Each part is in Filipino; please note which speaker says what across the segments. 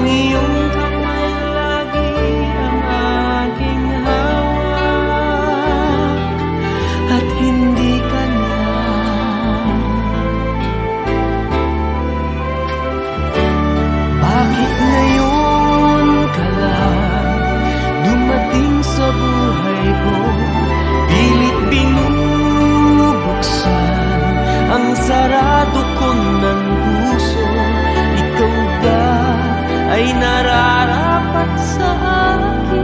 Speaker 1: Ang iyong kamay lagi ang aking hawak, at hindi ka na. Bakit ngayon ka lang dumating sa buhay ko? Pilit binubuksan ang sarado ko ng puso. Ikaw ba ay nararapat sa akin?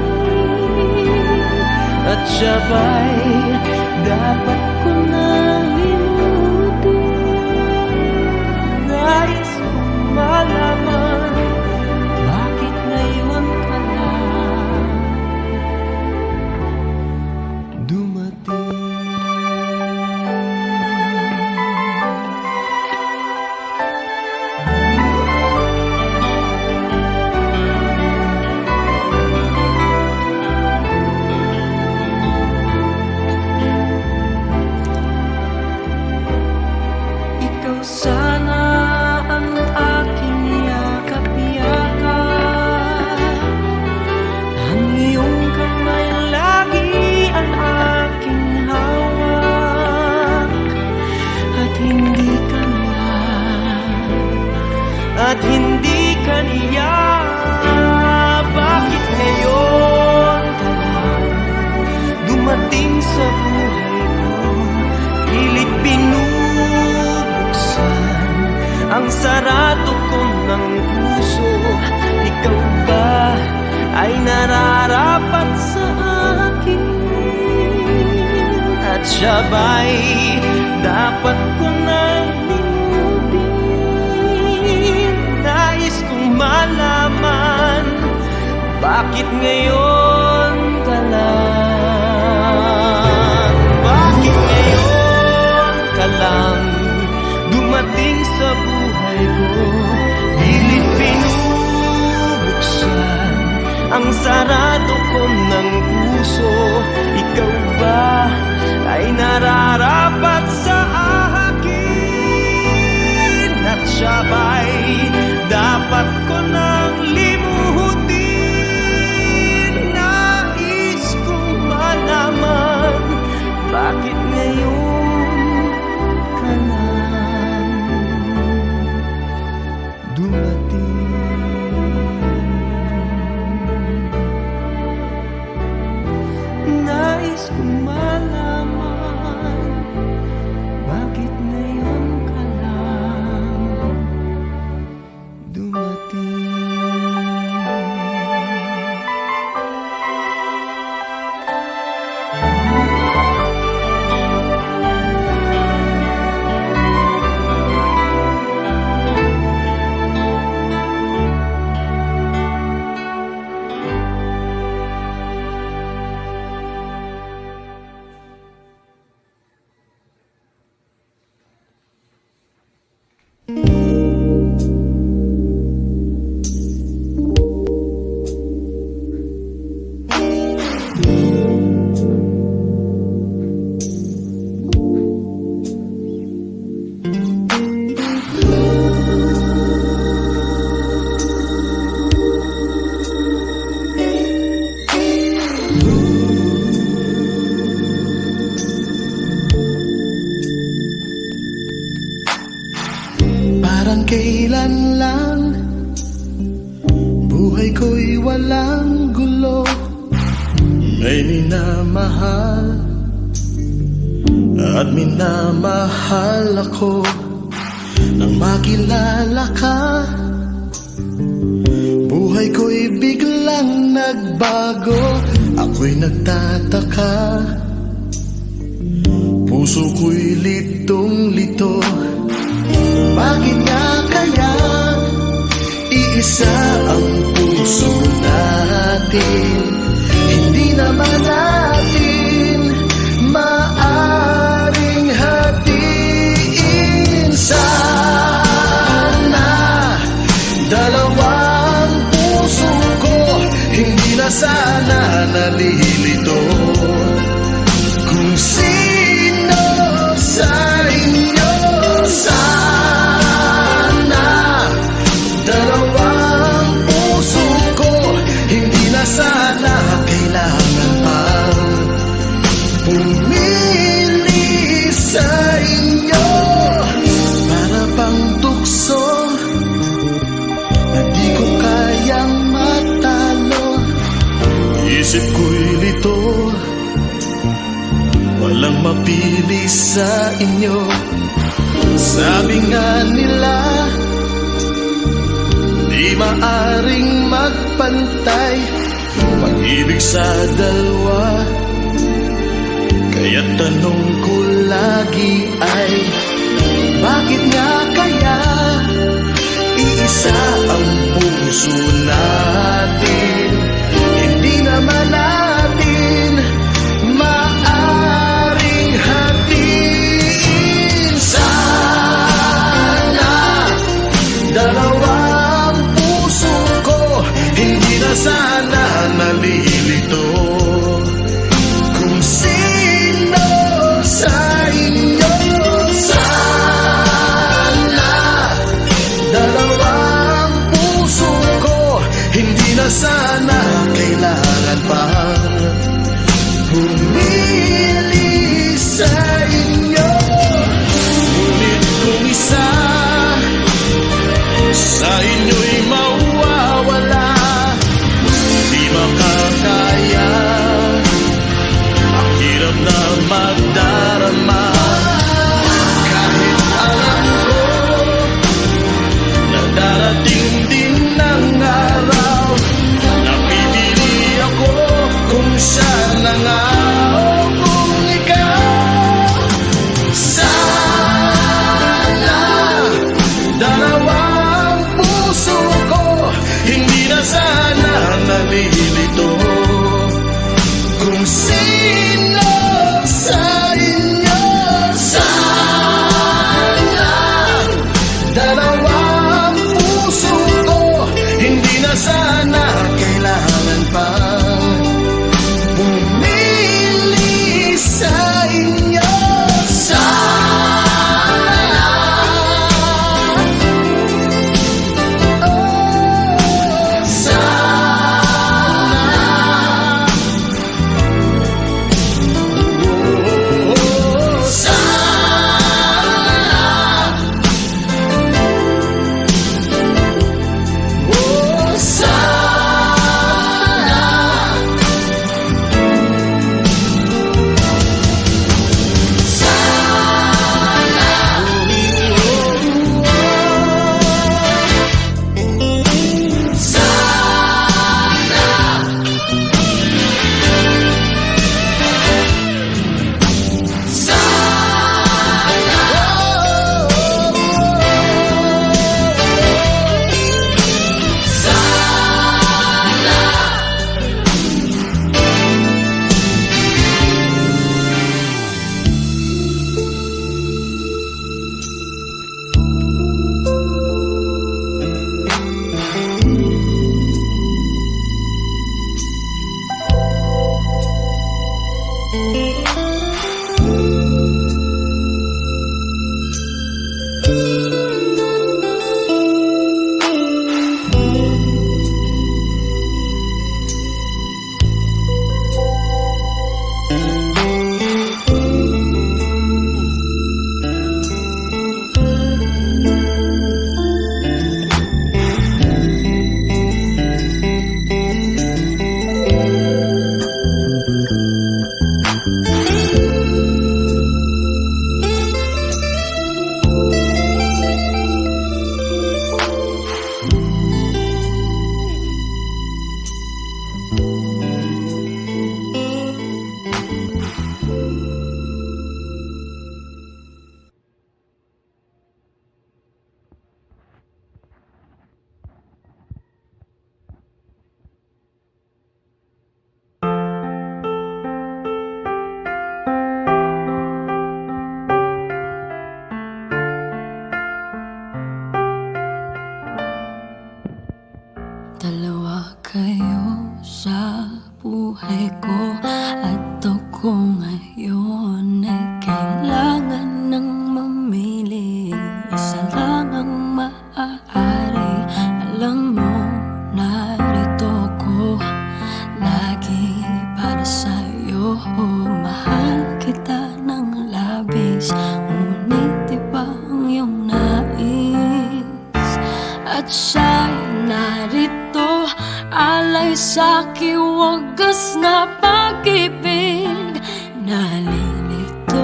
Speaker 1: At siya ba'y dapat ko na limutin? Nais kong malaman, bakit ngayon ka lang dumating? Ikaw sana ang aking yakap-yakap, ang iyong kamay lagi ang aking hawak, at hindi ka na, at hindi ka niya. Bakit ngayon ka lang dumating sa buhay ko? Pilit binubuksan ang sarado ko ng puso. Ikaw ba ay nararapat sa akin? At siya ba'y dapat ko nang limutin? Nais kong malaman, bakit ngayon ka lang? Bakit ngayon ka lang dumating sa buhay ko? Pilit binubuksan ang sarado ko ng puso. Ikaw ba ay nararapat sa akin? At siya ba'y dapat ko nang limutin? Nais kong malaman, bakit ngayon ka lang dumating? Nais kong malaman, bakit ngayon ka lang dumating?
Speaker 2: Parang kailan lang buhay ko'y walang gulo. May minamahal at minamahal ako. Nang makilala ka, buhay ko'y biglang nagbago. Ako'y nagtataka, puso ko'y litong-lito. Bakit nga kaya iisa ang puso natin? Hindi naman natin maaring hatiin. Sana dalawang puso ko hindi na sana nalilito. Kung sino sa inyo sana dalawang puso mapili sa inyo. Sabi nga nila, di maaring magpantay pag-ibig sa dalawa. Kaya tanong ko lagi ay, bakit nga kaya iisa ang puso natin? Hindi naman natin maaring hatiin. Sana dalawang puso ko hindi na sana nalilito. Kung sino sa inyo, sana dalawang puso ko hindi na sana kailangan pa pumili sa inyo. Ngunit kung isa sa inyo'y mawawala, di makakaya, ang hirap na magdarama. Kahit alam ko na darating din ng araw, napipili ako kung siya na nga o kung ikaw. Sana dalawang puso ko hindi na sana nalilito. Kung sino sa inyo, sana dalawang puso ko hindi na sana kailangan pa pumili sa inyo. Sana, oh, sana, oh,
Speaker 3: Dalawa kayo sa buhay ko at ako ngayon ay kailangan ng mamili. Isa lang ang maaari. Alam mo, narito ko lagi para sa'yo. Mahal kita ng labis, ngunit iba ang iyong nais. At siya'y narito, alay sa'ki wagas na pag-ibig. Nalilito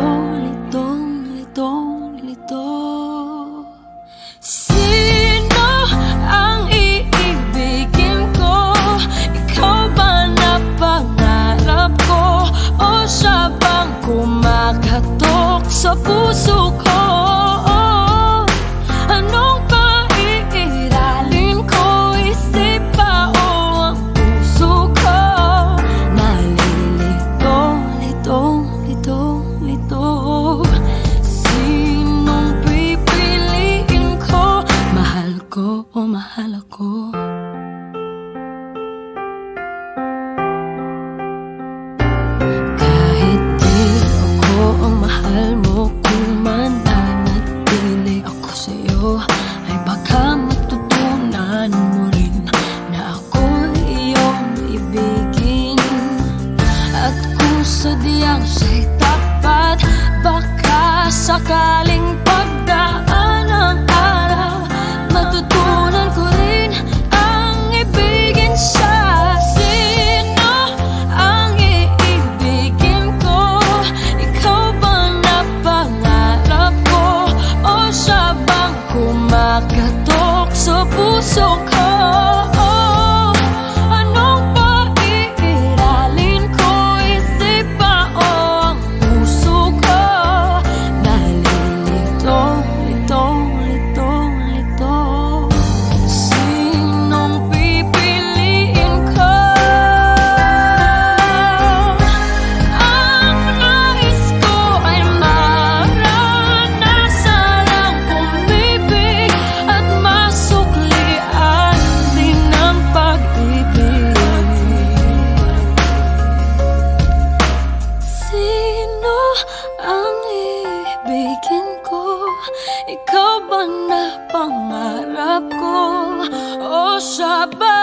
Speaker 3: mahal ako. Kahit di ako ang mahal mo, kung mananatili ako sa'yo, ay baka matutunan mo rin na ako'y iyong ibigin. At kung sadyang siya'y tapat, baka sakaling pagdaan ng araw, matutunan ko rin ang ibigin siya. Sino ang iibigin ko? Ikaw bang napangarap ko? O siya bang kumakatok sa puso ko? Anong paiiralin ko? Isip ba o ang puso ko? Nalilitong, litong, litong, lito. Sinong pipiliin ko? Ang nais ko ay maranasan ang umibig at masuklian din ang pag-ibig. Sino ang ibigin ko? Ikaw ba na pangarap ko? O siya ba?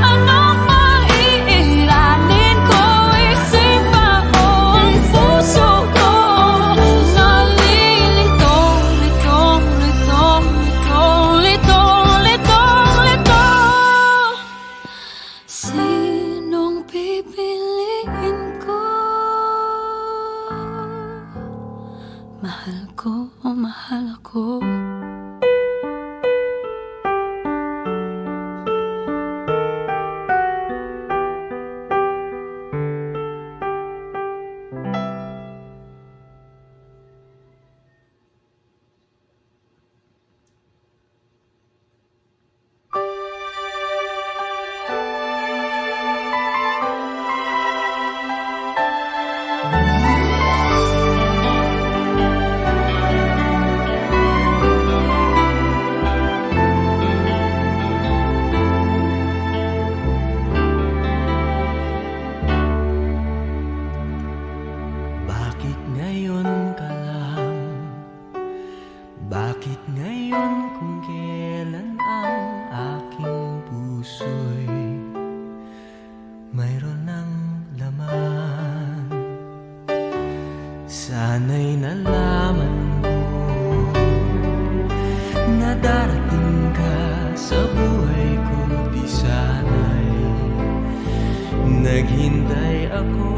Speaker 3: Anong maiiralin ko? Isip ba o ang puso ko? Nalilitong, litong, litong, litong, litong, litong, litong. Sinong pipiliin ko? Mahal ko o mahal ako?
Speaker 1: Bakit ngayon ka lang? Bakit ngayon kung kailan ang aking puso'y mayroon ng laman? Sana'y nalaman ko na darating ka sa buhay ko. Di sana'y naghintay ako.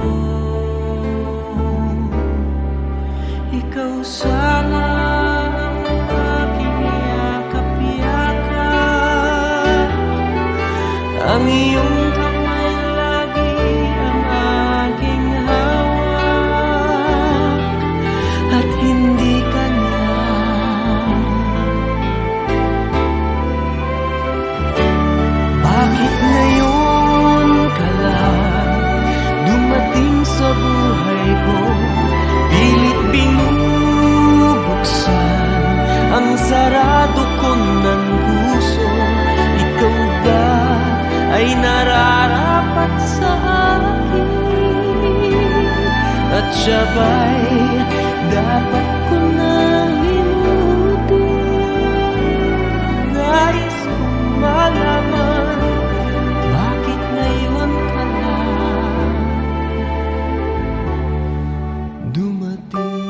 Speaker 1: Ikaw sana ang aking yakap-yakap, ang iyong kamay lagi ang aking hawak, at hindi ka na. Bakit ngayon ka lang dumating sa buhay ko? Pilit binubuksan ang sarado ko ng puso. Ikaw ba ay nararapat sa akin? At siya ba'y dapat ko nang limutin? Nais kong malaman, bakit ngayon ka lang dumating?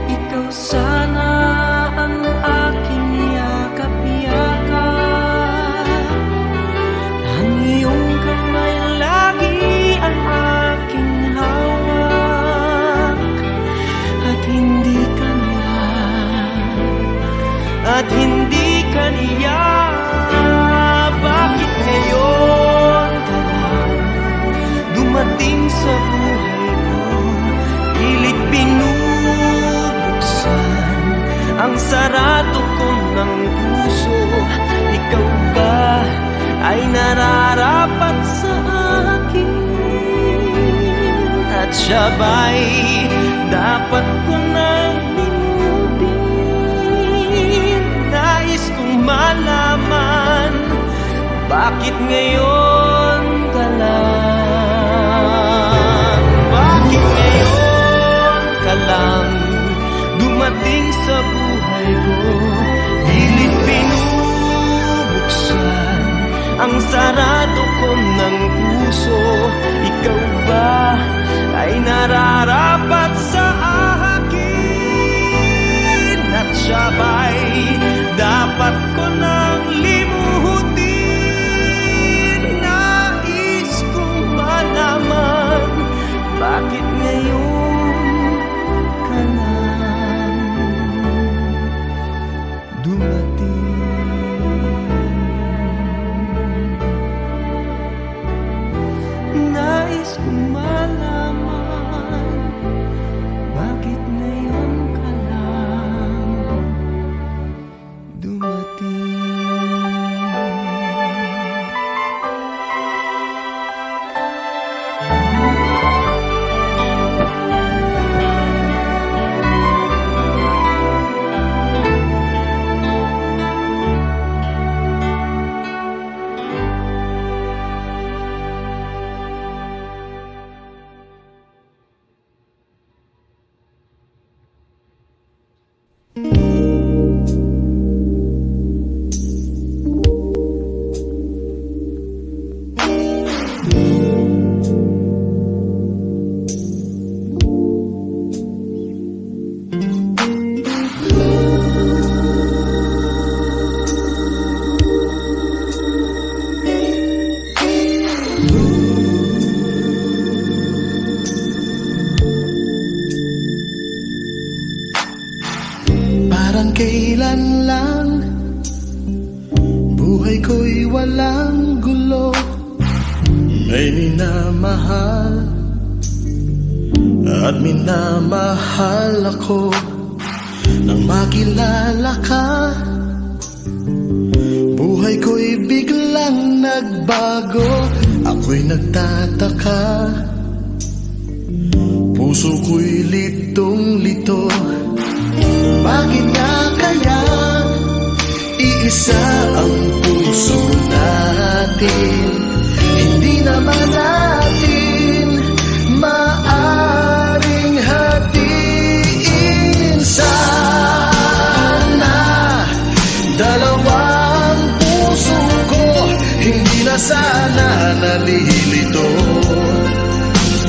Speaker 1: Ikaw sana ang aking yakap-yakap, ang iyong kamay lagi ang aking hawak, at hindi ka na, at hindi ka niya. Bakit ngayon ka lang dumating sa buhay ko? Pilit sarado ko ng puso. Ikaw ba ay nararapat sa akin? At siya ba'y dapat ko nang limutin? Nais kong malaman, bakit ngayon ka lang? Bakit ngayon ka lang dumating sa buhay ko? Pilit binubuksan ang sarado ko ng puso. Ikaw ba ay nararapat sa akin? At siya ba'y dapat ko nang limutin? Nais kong malaman, bakit ngayon ka lang dumating? Nais kong malaman, bakit ngayon ka lang dumating?
Speaker 2: Parang kailan lang buhay ko'y walang gulo. May minamahal at minamahal ako. Nang makilala ka, buhay ko'y biglang nagbago. Ako'y nagtataka, puso ko'y litong-lito. Bakit nga kaya iisa ang puso natin? Hindi naman natin maaring hatiin. Sana dalawang puso ko hindi na sana nalilito.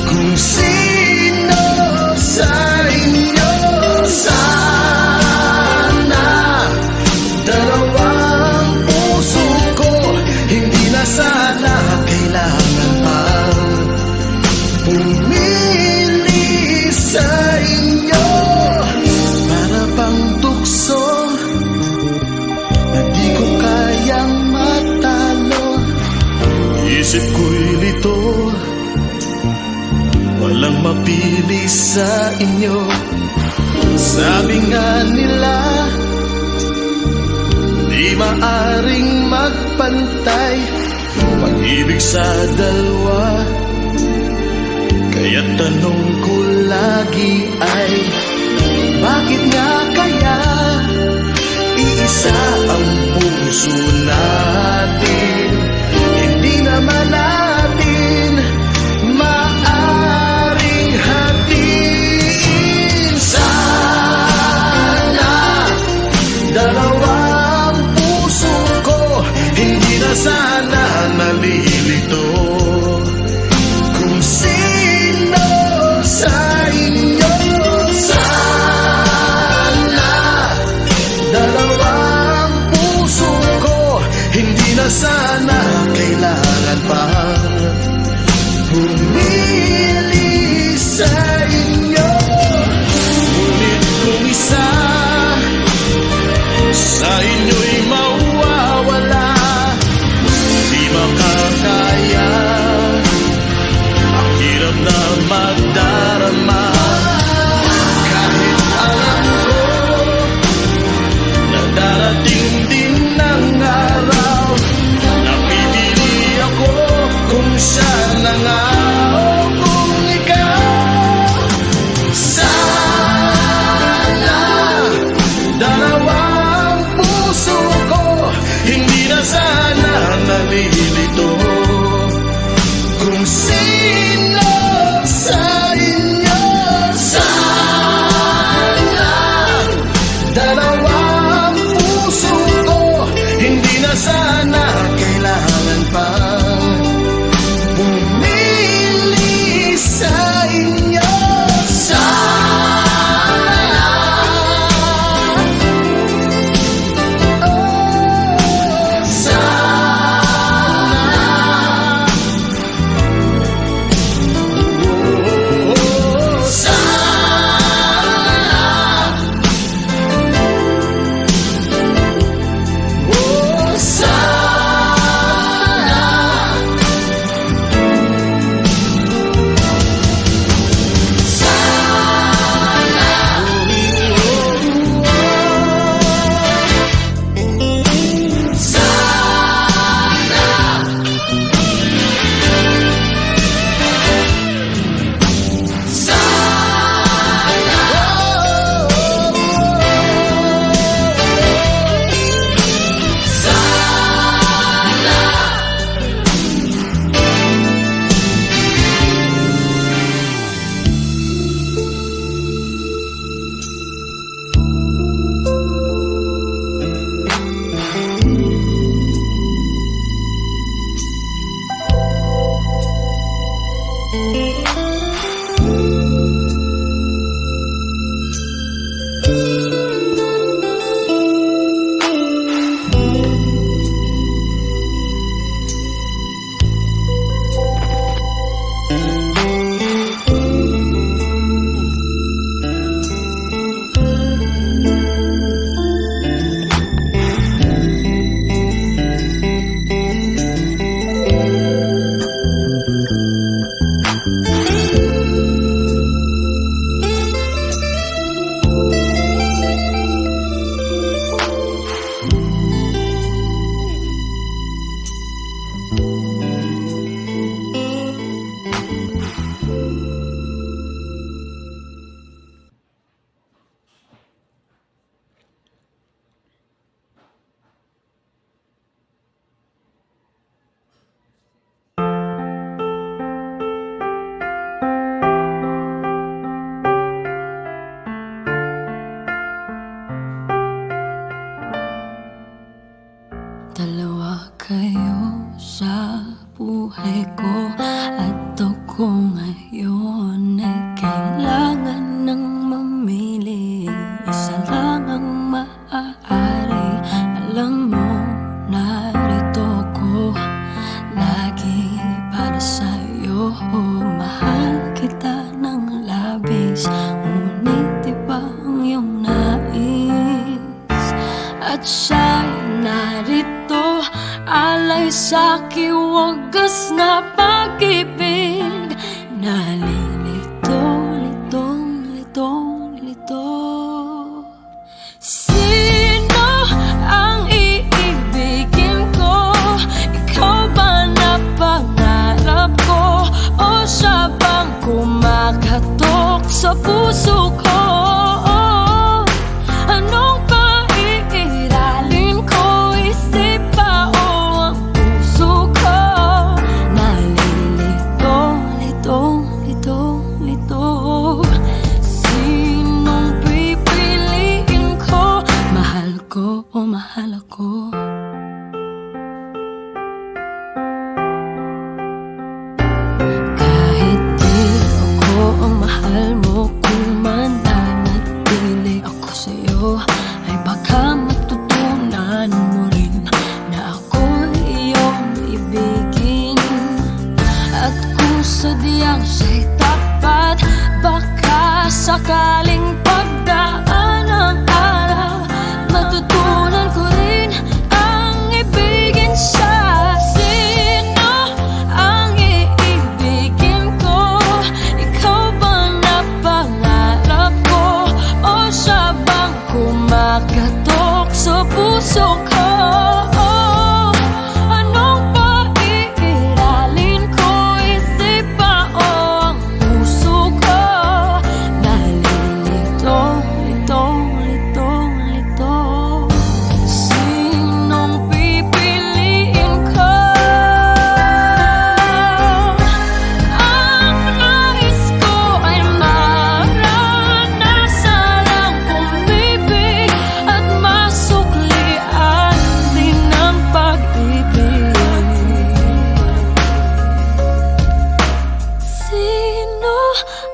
Speaker 2: Kung sino sa inyo sana dalawang puso ko hindi na sana kailangan pang pumili sa inyo. Para bang tukso na di ko kayang matalo. Isip ko'y lito, walang mapili sa inyo. Sabi nga nila, di maaring magpantay pag-ibig sa dalawa. Kaya tanong ko lagi ay, bakit nga kaya iisa ang puso natin? Hindi naman natin maaring hatiin. Sana dalawang puso ko hindi na sana nalilito. Kung sino sa inyo sana dalawang puso ko hindi
Speaker 3: siya'y narito, alay sa'king wagas na pag-ibig. Nalilito, litong, litong, lito. Sino ang iibigin ko? Ikaw ba na pangarap ko? O siya bang kumakatok sa puso ko? Anong paiiralin ko? Isip ba o ang puso ko? Nalilito, litong, litong, lito. Sinong pipiliin ko? Mahal ko o mahal ako? Kahit di ako ang mahal mo, kung mananatili ako sa'yo, ay baka matutunan mo rin na ako iyong ibigin. At kung sadyang siya'y tapat, baka sakaling pagdaan ng araw, matutunan ko rin ang ibigin siya. Sino ang iibigin ko? Ikaw ba na pangarap ko? O siya bang kumakatok sa puso ko? Anong paiiralin ko? Isip ba o ang puso ko? Nalilito, litong, litong, lito. Sinong pipiliin ko? Ang nais ko ay maranasan ang umibig at masuklian din ang pag-ibig. Sino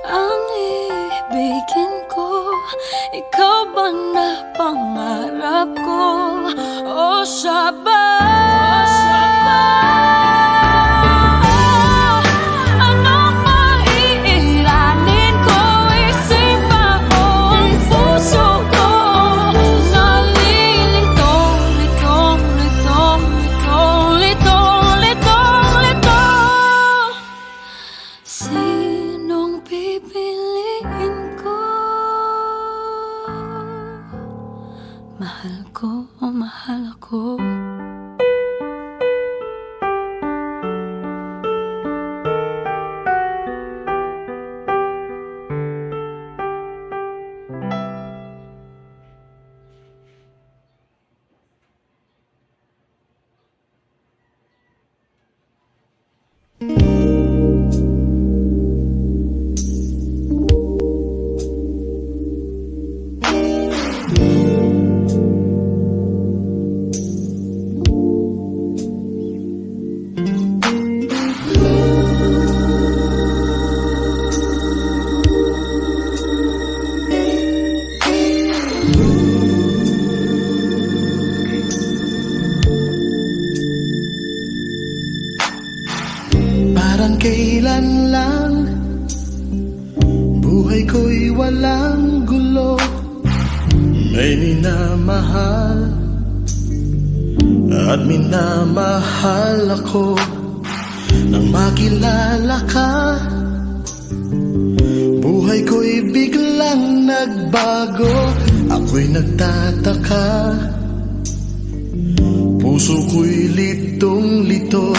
Speaker 3: ang ibigin ko? Ikaw ba na pangarap ko? O siya ba? Anong maiiralin ko? Isip ba o ang puso ko? Nalilito, litong, litong, litong, litong, litong, litong. Sinong pipiliin ko? Mahal ko o mahal ako?
Speaker 2: Parang kailan lang buhay ko'y walang gulo. May minamahal at minamahal ako. Nang makilala ka, buhay ko'y biglang nagbago. Ako'y nagtataka, puso ko'y litong-lito.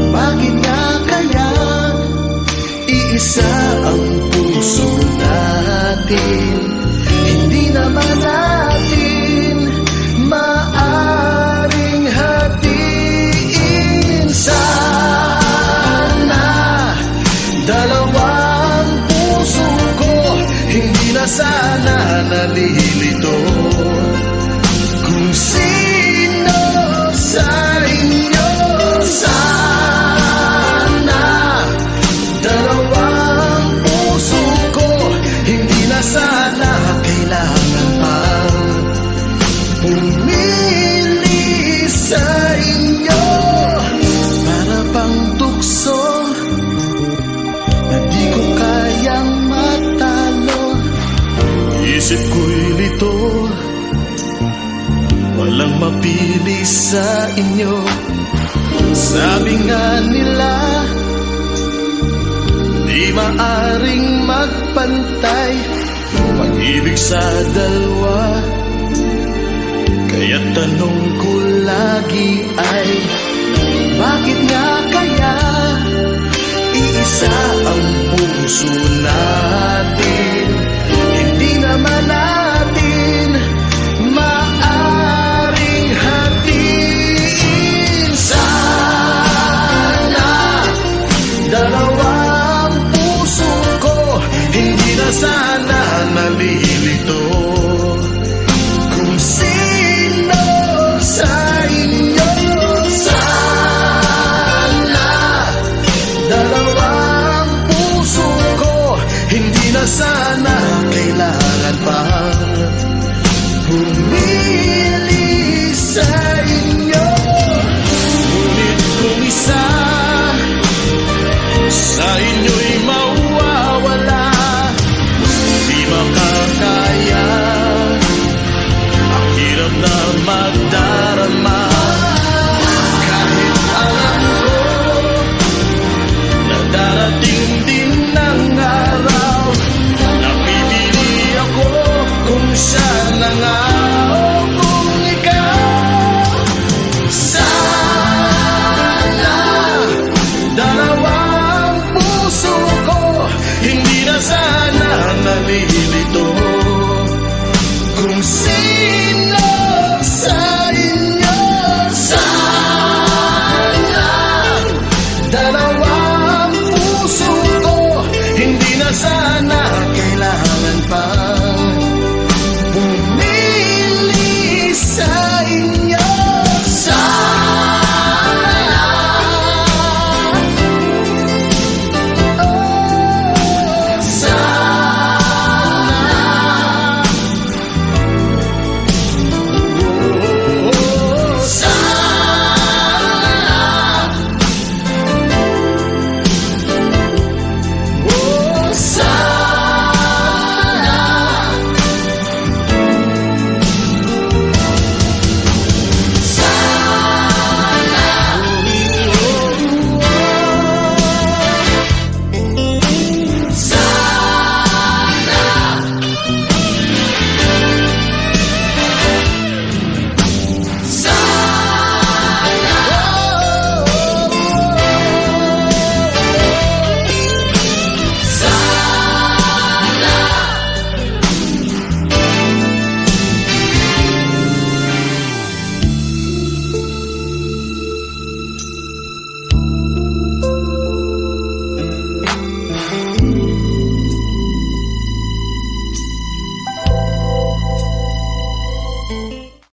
Speaker 2: Bakit nga kaya iisa ang puso natin? Hindi naman natin maaring hatiin. Sana dalawang puso ko, hindi na sana nalilito. Kung sino sa inyo, sana dalawang puso ko, hindi na sana kailangan pang pumili sa inyo. Para pang tukso na di ko kayang matalo. Isip ko'y lito, nang mapili sa inyo. Sabi nga nila, di maaring magpantay pag-ibig sa dalawa. Kaya tanong ko lagi ay, bakit nga kaya iisa ang puso natin? Hindi naman natin maaring hatiin. Sana dalawang puso ko hindi na sana nalilito. Kung sino sa inyo, sana dalawang puso ko hindi na sana kailangan pa pumili sa inyo. Ngunit kung isa sa inyo'y mawawala, di makakaya, ang hirap na magdarama. Kahit alam ko na darating din ang araw, napipili ako kung siya na nga o kung ikaw. Sana dalawang puso ko hindi na sana nalilito.